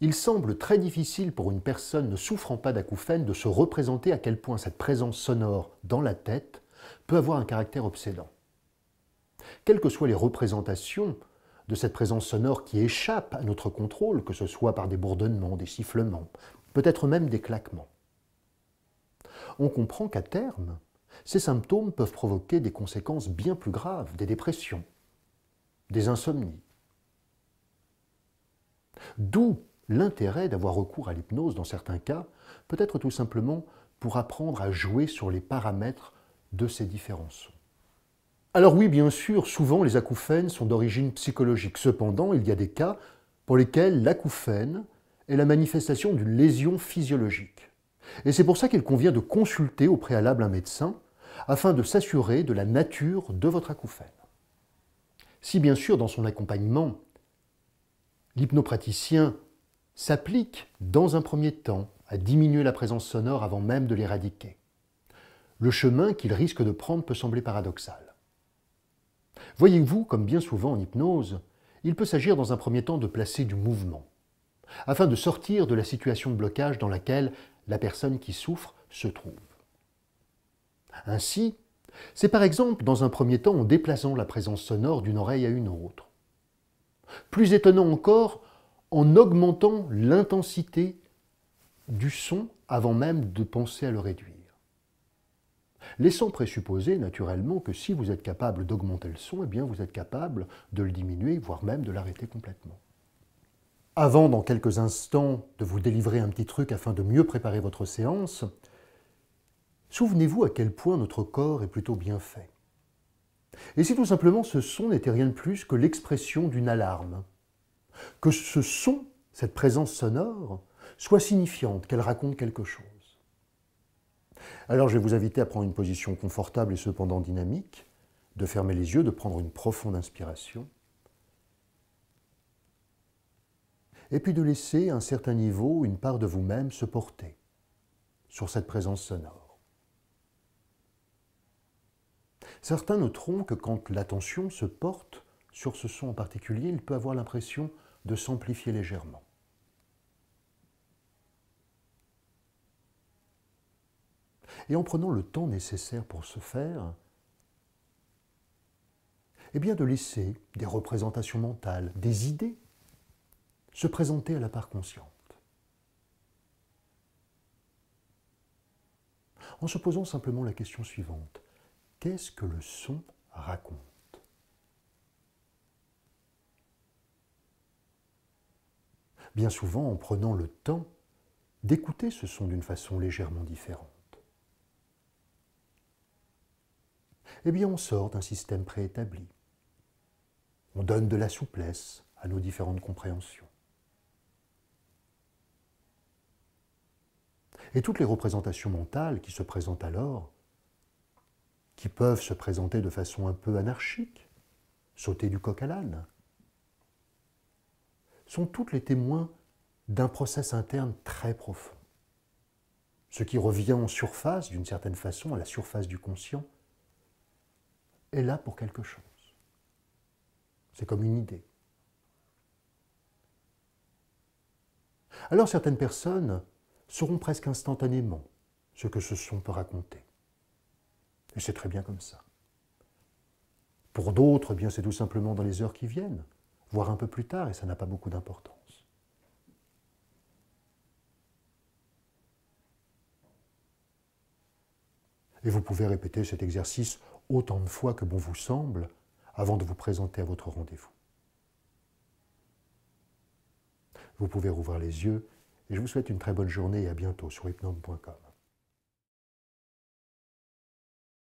Il semble très difficile pour une personne ne souffrant pas d'acouphènes de se représenter à quel point cette présence sonore dans la tête peut avoir un caractère obsédant. Quelles que soient les représentations de cette présence sonore qui échappe à notre contrôle, que ce soit par des bourdonnements, des sifflements, peut-être même des claquements, on comprend qu'à terme, ces symptômes peuvent provoquer des conséquences bien plus graves, des dépressions, des insomnies. D'où l'intérêt d'avoir recours à l'hypnose dans certains cas, peut-être tout simplement pour apprendre à jouer sur les paramètres de ces différents sons. Alors oui, bien sûr, souvent les acouphènes sont d'origine psychologique. Cependant, il y a des cas pour lesquels l'acouphène est la manifestation d'une lésion physiologique. Et c'est pour ça qu'il convient de consulter au préalable un médecin afin de s'assurer de la nature de votre acouphène. Si bien sûr, dans son accompagnement, l'hypnopraticien s'applique dans un premier temps à diminuer la présence sonore avant même de l'éradiquer, le chemin qu'il risque de prendre peut sembler paradoxal. Voyez-vous, comme bien souvent en hypnose, il peut s'agir dans un premier temps de placer du mouvement, afin de sortir de la situation de blocage dans laquelle la personne qui souffre se trouve. Ainsi, c'est par exemple dans un premier temps en déplaçant la présence sonore d'une oreille à une autre. Plus étonnant encore, en augmentant l'intensité du son avant même de penser à le réduire. Laissant présupposer naturellement que si vous êtes capable d'augmenter le son, eh bien vous êtes capable de le diminuer, voire même de l'arrêter complètement. Avant, dans quelques instants, de vous délivrer un petit truc afin de mieux préparer votre séance, souvenez-vous à quel point notre corps est plutôt bien fait. Et si tout simplement ce son n'était rien de plus que l'expression d'une alarme, que ce son, cette présence sonore, soit signifiante, qu'elle raconte quelque chose. Alors je vais vous inviter à prendre une position confortable et cependant dynamique, de fermer les yeux, de prendre une profonde inspiration, et puis de laisser à un certain niveau une part de vous-même se porter sur cette présence sonore. Certains noteront que quand l'attention se porte sur ce son en particulier, il peut avoir l'impression de s'amplifier légèrement. Et en prenant le temps nécessaire pour ce faire, eh bien de laisser des représentations mentales, des idées, se présenter à la part consciente. En se posant simplement la question suivante, qu'est-ce que le son raconte ? Bien souvent, en prenant le temps d'écouter ce son d'une façon légèrement différente, eh bien on sort d'un système préétabli. On donne de la souplesse à nos différentes compréhensions. Et toutes les représentations mentales qui se présentent alors, qui peuvent se présenter de façon un peu anarchique, sauter du coq à l'âne, sont toutes les témoins d'un process interne très profond. Ce qui revient en surface, d'une certaine façon, à la surface du conscient, est là pour quelque chose. C'est comme une idée. Alors certaines personnes sauront presque instantanément ce que ce son peut raconter. Et c'est très bien comme ça. Pour d'autres, eh bien, c'est tout simplement dans les heures qui viennent, voire un peu plus tard, et ça n'a pas beaucoup d'importance. Et vous pouvez répéter cet exercice autant de fois que bon vous semble avant de vous présenter à votre rendez-vous. Vous pouvez rouvrir les yeux et je vous souhaite une très bonne journée et à bientôt sur hypnome.com.